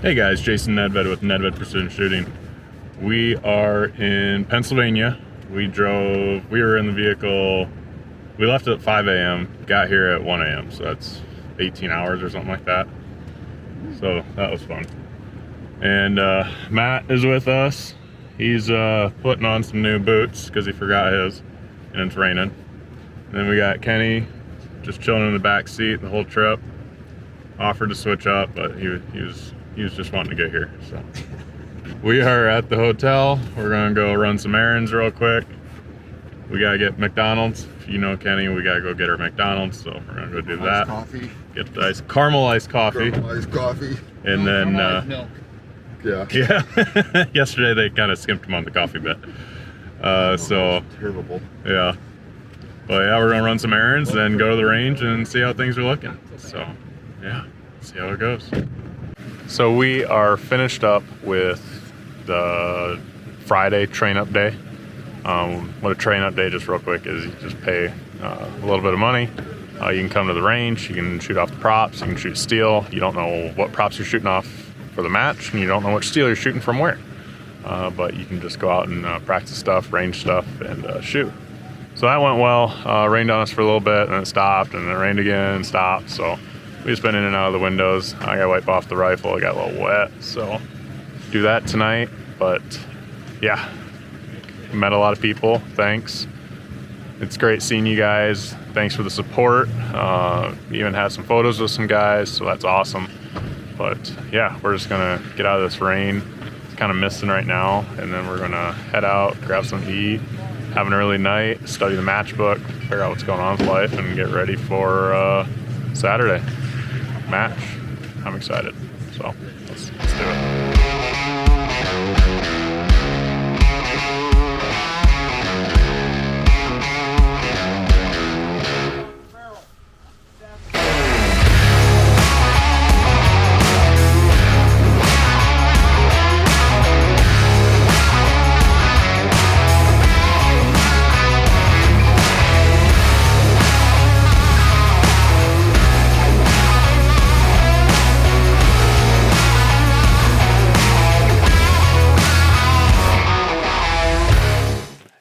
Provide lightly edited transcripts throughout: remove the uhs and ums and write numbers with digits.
Hey guys, Jason Nedved with Nedved Precision Shooting. We are in Pennsylvania. We were in the vehicle, we left at 5 a.m., got here at 1 a.m., so that's 18 hours or something like that. So that was fun. And Matt is with us. He's putting on some new boots because he forgot his, and it's raining. And then we got Kenny just chilling in the back seat the whole trip. Offered to switch up, but he was just wanting to get here. So we are at the hotel. We're gonna go run some errands real quick. We gotta get McDonald's. If you know Kenny, we gotta go get her McDonald's, so we're gonna go do that. Coffee. Get the nice caramelized coffee. Caramelized coffee. And then milk. Yeah. Yesterday they kind of skimped him on the coffee bit. So terrible. Yeah. But yeah, we're gonna run some errands, then go to the range and see how things are looking. So yeah, see how it goes. So we are finished up with the Friday train-up day. What a train-up day, just real quick, is you just pay a little bit of money. You can come to the range, you can shoot off the props, you can shoot steel. You don't know what props you're shooting off for the match, and you don't know which steel you're shooting from where. But you can just go out and practice stuff, range stuff, and shoot. So that went well. Rained on us for a little bit, and it stopped, and it rained again and stopped. So we just been in and out of the windows. I gotta wipe off the rifle. I got a little wet, so do that tonight. But yeah, met a lot of people. Thanks. It's great seeing you guys. Thanks for the support. Even had some photos with some guys, so that's awesome. But yeah, we're just gonna get out of this rain. It's kind of misting right now, and then we're gonna head out, grab something to eat, have an early night, study the matchbook, figure out what's going on with life, and get ready for Saturday match. I'm excited, so let's do it.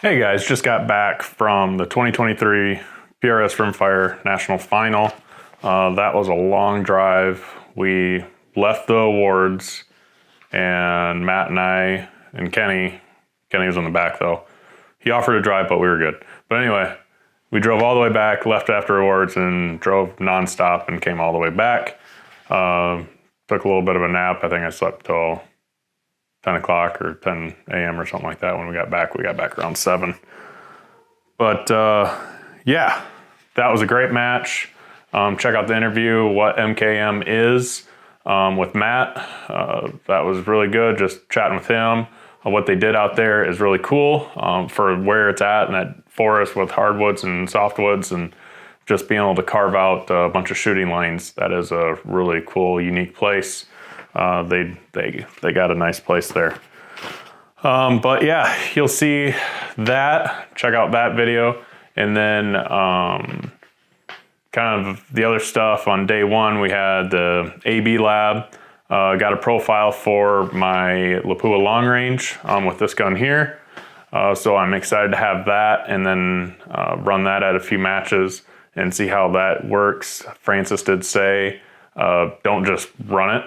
Hey guys, just got back from the 2023 PRS Rimfire National Final. That was a long drive. We left the awards, and Matt and I and Kenny was in the back though. He offered to drive, but we were good. But anyway, we drove all the way back, left after awards, and drove nonstop and came all the way back. Took a little bit of a nap. I think I slept till 10 o'clock or 10 a.m. or something like that. When we got back around 7. But yeah, that was a great match. Check out the interview, What MKM Is, with Matt. That was really good, just chatting with him. What they did out there is really cool for where it's at in that forest with hardwoods and softwoods, and just being able to carve out a bunch of shooting lanes. That is a really cool, unique place. They got a nice place there. But yeah, you'll see that. Check out that video. And then kind of the other stuff on day one, we had the AB lab. Got a profile for my Lapua long range with this gun here. So I'm excited to have that, and then run that at a few matches and see how that works. Francis did say, don't just run it,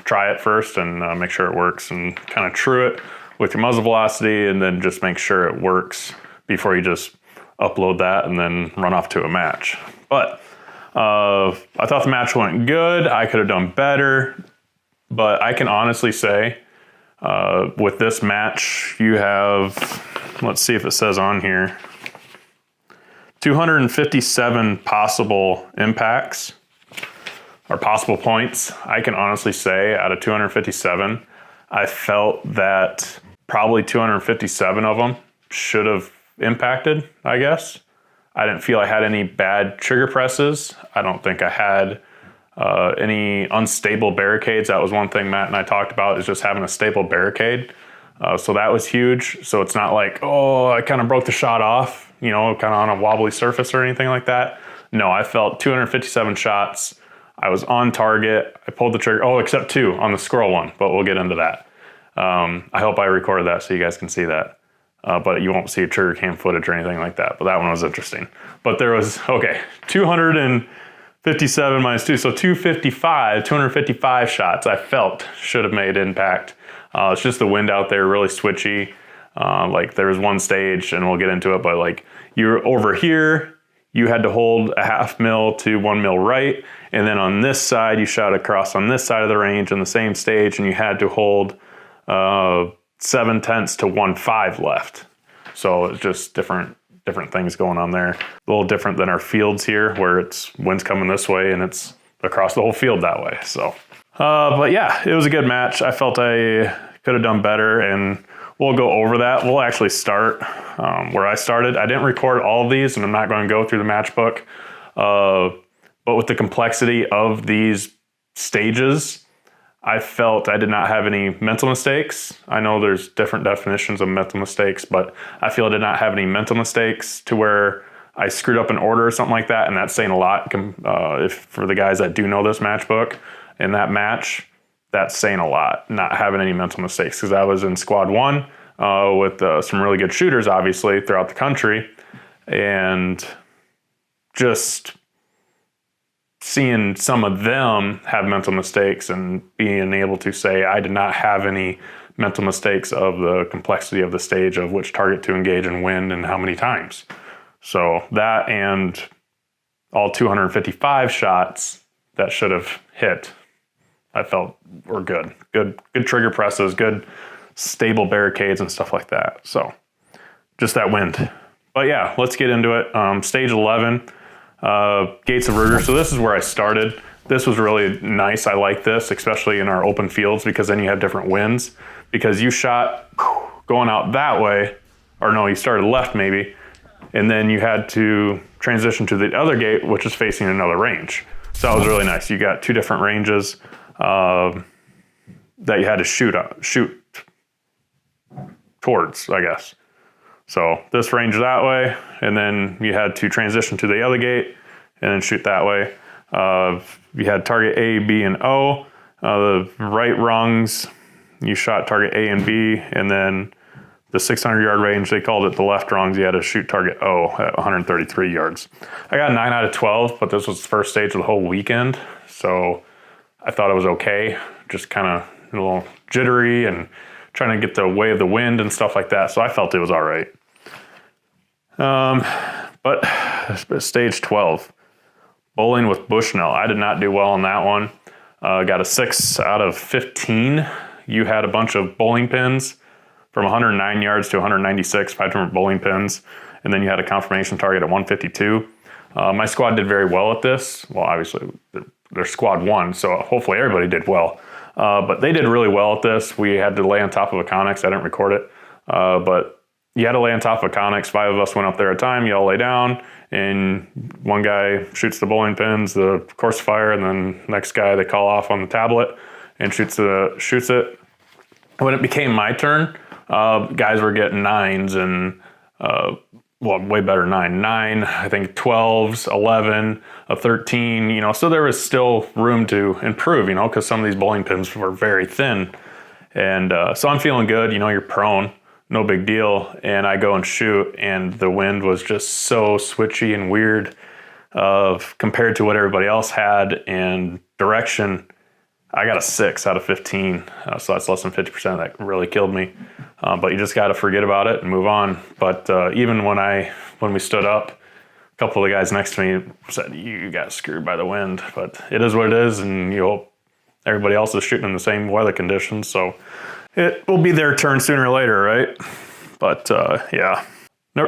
try it first and make sure it works, and kind of true it with your muzzle velocity, and then just make sure it works before you just upload that and then run off to a match. But I thought the match went good. I could have done better, but I can honestly say with this match you have, let's see if it says on here, 257 possible impacts or possible points. I can honestly say out of 257, I felt that probably 257 of them should have impacted, I guess. I didn't feel I had any bad trigger presses. I don't think I had any unstable barricades. That was one thing Matt and I talked about, is just having a stable barricade. So that was huge. So it's not like, oh, I kind of broke the shot off, you know, kind of on a wobbly surface or anything like that. No, I felt 257 shots I was on target. I pulled the trigger. Oh, except 2 on the squirrel one, but we'll get into that. I hope I recorded that so you guys can see that. But you won't see trigger cam footage or anything like that. But that one was interesting. But there was, okay, 257 minus 2. So 255 shots I felt should have made impact. It's just the wind out there, really switchy. Like there was one stage, and we'll get into it, but like you're over here, you had to hold a 1/2 mil to 1 mil right. And then on this side, you shot across on this side of the range in the same stage, and you had to hold 7/10 to 1/5 left. So it's just different things going on there. A little different than our fields here, where it's wind's coming this way and it's across the whole field that way. So, but yeah, it was a good match. I felt I could have done better, and we'll go over that. We'll actually start where I started. I didn't record all of these, and I'm not going to go through the match book. But with the complexity of these stages, I felt I did not have any mental mistakes. I know there's different definitions of mental mistakes, but I feel I did not have any mental mistakes to where I screwed up an order or something like that, and that's saying a lot if for the guys that do know this match book. In that match, that's saying a lot, not having any mental mistakes, because I was in squad 1 with some really good shooters, obviously, throughout the country, and just seeing some of them have mental mistakes and being able to say I did not have any mental mistakes of the complexity of the stage, of which target to engage and when and how many times. So that, and all 255 shots that should have hit, I felt were good. Good trigger presses, good stable barricades and stuff like that. So just that wind. But yeah, let's get into it. Stage 11. Gates of Ruger. So this is where I started. This was really nice. I like this, especially in our open fields, because then you have different winds. Because you shot going out that way, or no, you started left maybe, and then you had to transition to the other gate, which is facing another range. So that was really nice. You got 2 different ranges that you had to shoot towards, I guess. So this range that way, and then you had to transition to the other gate and then shoot that way. You had target A, B, and O. The right rungs, you shot target A and B, and then the 600-yard range, they called it the left rungs, you had to shoot target O at 133 yards. I got 9 out of 12, but this was the first stage of the whole weekend, so I thought it was okay. Just kind of a little jittery and trying to get the way of the wind and stuff like that, so I felt it was all right. But stage 12, bowling with Bushnell. I did not do well on that one. Got a 6 out of 15. You had a bunch of bowling pins from 109 yards to 196, 5 different bowling pins, and then you had a confirmation target at 152. My squad did very well at this. Well, obviously, they're squad 1, so hopefully everybody did well. But they did really well at this. We had to lay on top of a Connex. I didn't record it, but you had to lay on top of a Connex. 5 of us went up there at a time. You all lay down, and one guy shoots the bowling pins, the course fire, and then next guy they call off on the tablet and shoots it. When it became my turn, guys were getting 9s and way better 9, I think 12s, 11, a 13. So there was still room to improve. Because some of these bowling pins were very thin, and so I'm feeling good. You're prone. No big deal. And I go and shoot, and the wind was just so switchy and weird compared to what everybody else had, and direction. I got a 6 out of 15, so that's less than 50%. That really killed me. But you just got to forget about it and move on. But even when we stood up, a couple of the guys next to me said, you got screwed by the wind. But it is what it is, and you hope everybody else is shooting in the same weather conditions. So it will be their turn sooner or later, right? But yeah.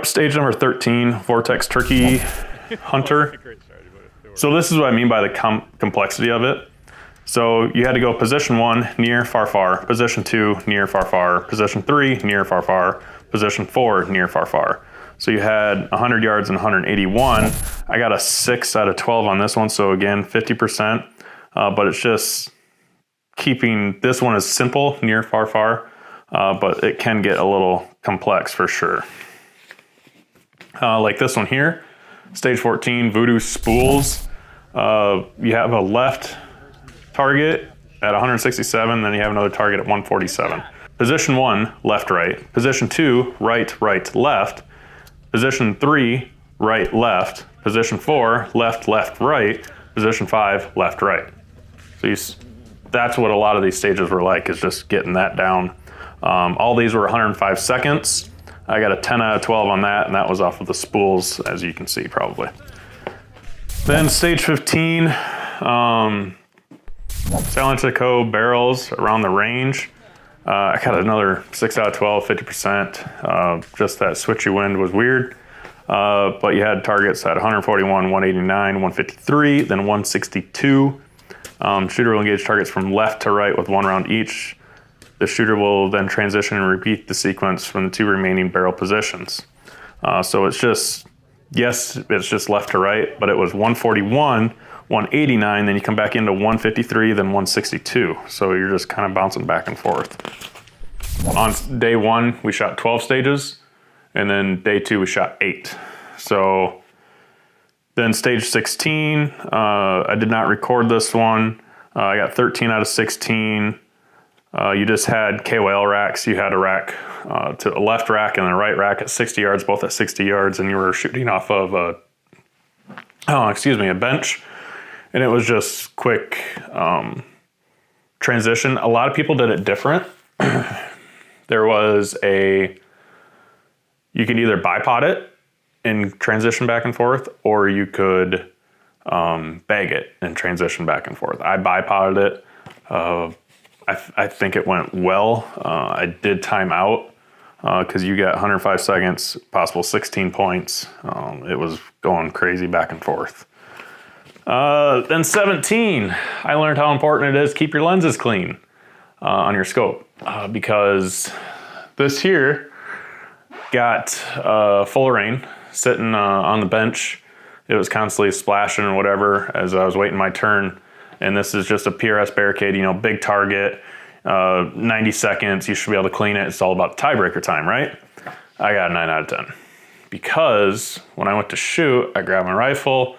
Stage number 13, Vortex Turkey Hunter. So this is what I mean by the complexity of it. So you had to go position 1, near, far, far. Position 2, near, far, far. Position 3, near, far, far. Position 4, near, far, far. So you had 100 yards and 181. I got a 6 out of 12 on this one. So again, 50%. But it's just keeping, this one is simple, near, far, far. But it can get a little complex for sure. Like this one here, stage 14, Voodoo Spools. You have a left target at 167, then you have another target at 147. Position 1, left, right. Position 2, right, right, left. Position 3, right, left. Position 4, left, left, right. Position 5, left, right. So that's what a lot of these stages were like, is just getting that down. All these were 105 seconds. I got a 10 out of 12 on that, and that was off of the spools, as you can see probably. Then stage 15, sailing to the cove, barrels around the range. I got another 6 out of 12, 50%. Just that switchy wind was weird. But you had targets at 141, 189, 153, then 162. Shooter will engage targets from left to right with 1 round each. The shooter will then transition and repeat the sequence from the 2 remaining barrel positions. So it's just, yes, it's just left to right, but it was 141, 189, then you come back into 153, then 162. So you're just kind of bouncing back and forth. On day 1, we shot 12 stages, and then day 2, we shot 8. So then stage 16, I did not record this one. I got 13 out of 16. You just had KOL racks. You had a rack to a left rack and a right rack at 60 yards, both at 60 yards, and you were shooting off of a bench. And it was just quick transition. A lot of people did it different. There was you could either bipod it and transition back and forth, or you could bag it and transition back and forth. I bipoded it. I think it went well. I did time out because you got 105 seconds, possible 16 points. It was going crazy back and forth. Then 17, I learned how important it is to keep your lenses clean on your scope because this here got full of rain sitting on the bench. It was constantly splashing or whatever as I was waiting my turn. And this is just a PRS barricade, big target, 90 seconds. You should be able to clean it. It's all about tiebreaker time, right? I got a 9 out of 10 because when I went to shoot, I grabbed my rifle.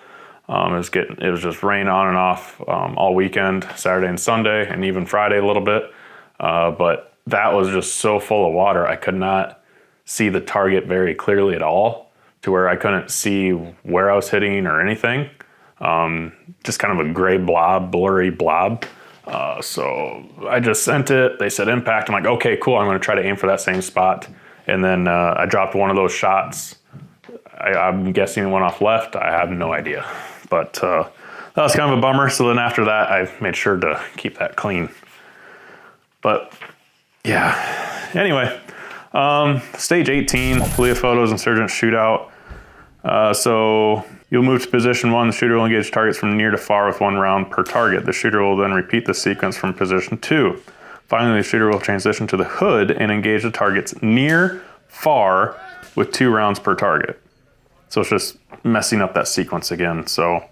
It was just rain on and off all weekend, Saturday and Sunday, and even Friday a little bit. But that was just so full of water, I could not see the target very clearly at all, to where I couldn't see where I was hitting or anything. Just kind of a gray blob, blurry blob. So I just sent it. They said impact. I'm like, okay, cool. I'm going to try to aim for that same spot. And then I dropped one of those shots. I'm guessing it went off left. I have no idea. But that was kind of a bummer. So then after that, I made sure to keep that clean. But yeah, anyway, stage 18, Leah Photos Insurgent Shootout. So you'll move to position 1. The shooter will engage targets from near to far with 1 round per target. The shooter will then repeat the sequence from position 2. Finally, the shooter will transition to the hood and engage the targets near, far with 2 rounds per target. So it's just messing up that sequence again. So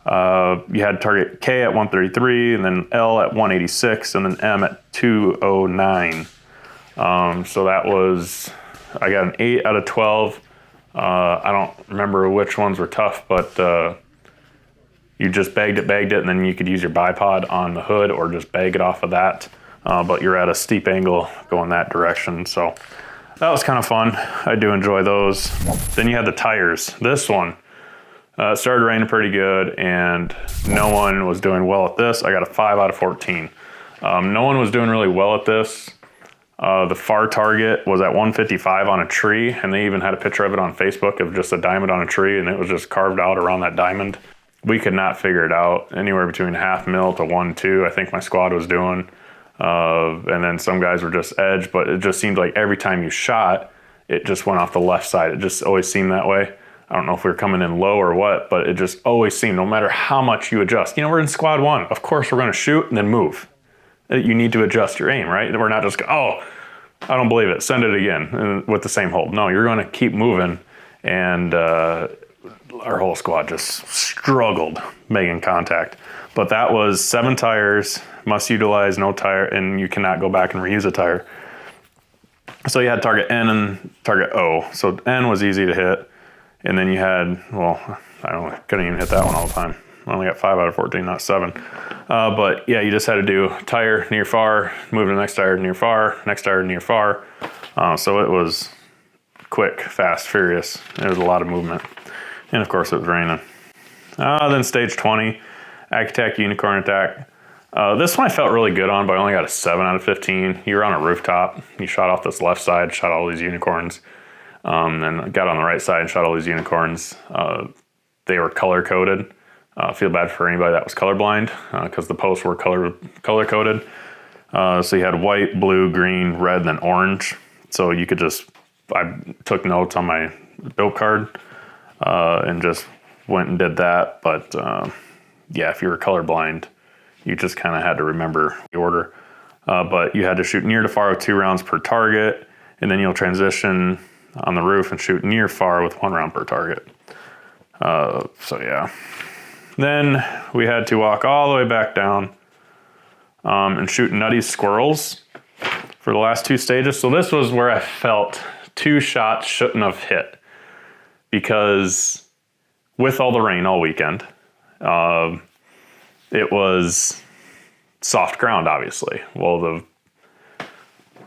you had target K at 133, and then L at 186, and then M at 209. So that was, I got an 8 out of 12. I don't remember which ones were tough, but you just bagged it, and then you could use your bipod on the hood or just bag it off of that. But you're at a steep angle going that direction. So that was kind of fun. I do enjoy those. Then you had the tires. This one started raining pretty good, and no one was doing well at this. I got a 5 out of 14. No one was doing really well at this. The far target was at 155 on a tree, and they even had a picture of it on Facebook of just a diamond on a tree, and it was just carved out around that diamond. We could not figure it out. Anywhere between 0.5 mil to 1.2, I think my squad was doing. And then some guys were just edge, but it just seemed like every time you shot, it just went off the left side. It just always seemed that way. I don't know if we were coming in low or what, but it just always seemed, no matter how much you adjust. We're in squad 1. Of course, we're going to shoot and then move. You need to adjust your aim, right? We're not just, I don't believe it, send it again with the same hold. No, you're going to keep moving. And our whole squad just struggled making contact. But that was 7 tires, must utilize no tire, and you cannot go back and reuse a tire. So you had target N and target O. So N was easy to hit. And then you had, I couldn't even hit that one all the time. I only got 5 out of 14, not 7. But yeah, you just had to do tire, near, far, move to the next tire, near, far, next tire, near, far. So it was quick, fast, furious. It was a lot of movement. And of course it was raining. Then stage 20, Ag Attack, Unicorn Attack. This one I felt really good on, but I only got a 7 out of 15. You were on a rooftop. You shot off this left side, shot all these unicorns. And got on the right side and shot all these unicorns. They were color coded. Feel bad for anybody that was colorblind because the posts were color coded. So you had white, blue, green, red, and then orange. So you could just, I took notes on my build card and just went and did that. But yeah, if you were colorblind, you just kind of had to remember the order. But you had to shoot near to far with 2 rounds per target, and then you'll transition on the roof and shoot near far with 1 round per target. So yeah. Then we had to walk all the way back down and shoot nutty squirrels for the last 2 stages. So this was where I felt 2 shots shouldn't have hit because with all the rain all weekend, it was soft ground, obviously. Well, the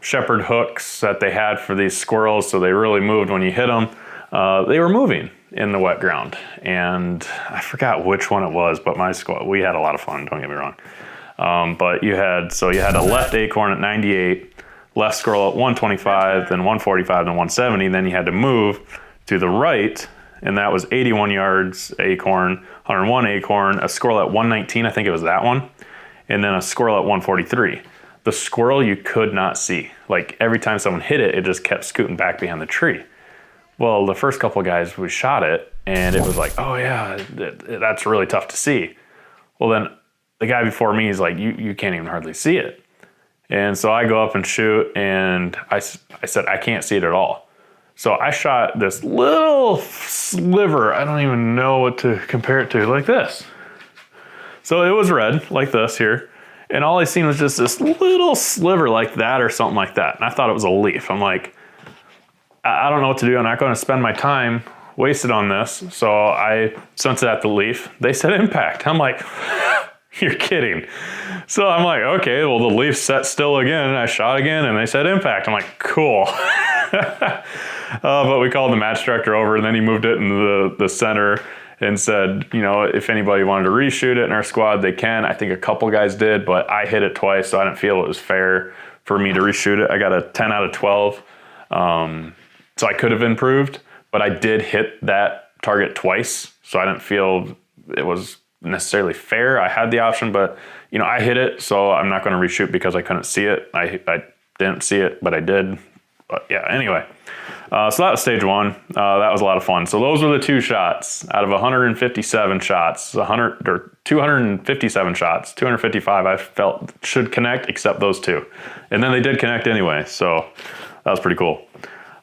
shepherd hooks that they had for these squirrels, so they really moved when you hit them. They were moving in the wet ground, and I forgot which one it was, but my squad, we had a lot of fun, don't get me wrong. But you had a left acorn at 98, left squirrel at 125, then 145, then 170, then you had to move to the right, and that was 81 yards acorn, 101 acorn, a squirrel at 119, I think it was that one, and then a squirrel at 143. The squirrel you could not see. Like every time someone hit it, it just kept scooting back behind the tree. Well, the first couple of guys, we shot it and it was like, oh yeah, that's really tough to see. Well, then the guy before me is like, you can't even hardly see it. And so I go up and shoot and I said, I can't see it at all. So I shot this little sliver. I don't even know what to compare it to, like this. So it was red like this here. And all I seen was just this little sliver like that or something like that. And I thought it was a leaf. I'm like, I don't know what to do. I'm not going to spend my time wasted on this. So I sent it at the leaf. They said impact. I'm like, you're kidding. So I'm like, okay, well, the leaf set still again. And I shot again and they said impact. I'm like, cool. But we called the match director over and then he moved it into the center and said, you know, if anybody wanted to reshoot it in our squad, they can. I think a couple guys did, but I hit it twice, so I didn't feel it was fair for me to reshoot it. I got a 10 out of 12, so I could have improved, but I did hit that target twice, so I didn't feel it was necessarily fair. I had the option, but, you know, I hit it, so I'm not going to reshoot because I couldn't see it. I didn't see it, but I did. But yeah, anyway. So that was stage 1. That was a lot of fun. So those were the 2 shots out of 157 shots, 257 shots, 255 I felt should connect except those 2. And then they did connect anyway. So that was pretty cool.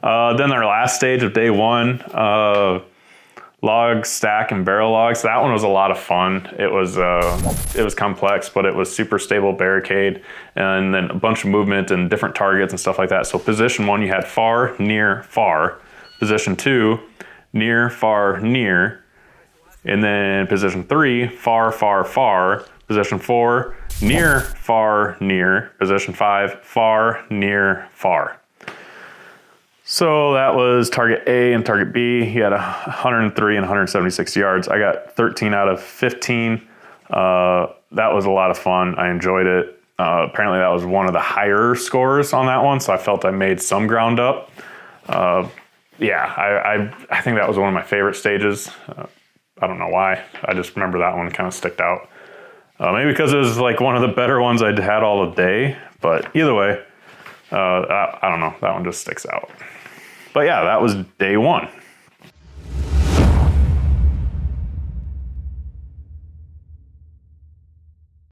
Then our last stage of day 1, log, stack, and barrel logs. That one was a lot of fun. It was complex, but it was super stable barricade and then a bunch of movement and different targets and stuff like that. So position 1, you had far, near, far. Position 2, near, far, near. And then position 3, far, far, far. Position 4, near, far, near. Position 5, far, near, far. So that was target A and target B. He had 103 and 176 yards. I got 13 out of 15. That was a lot of fun. I enjoyed it. Apparently that was one of the higher scores on that one, so I felt I made some ground up. Yeah, I think that was one of my favorite stages. I don't know why. I just remember that one kind of sticked out. Maybe because it was like one of the better ones I'd had all day, but either way, I don't know. That one just sticks out. But yeah, that was day 1.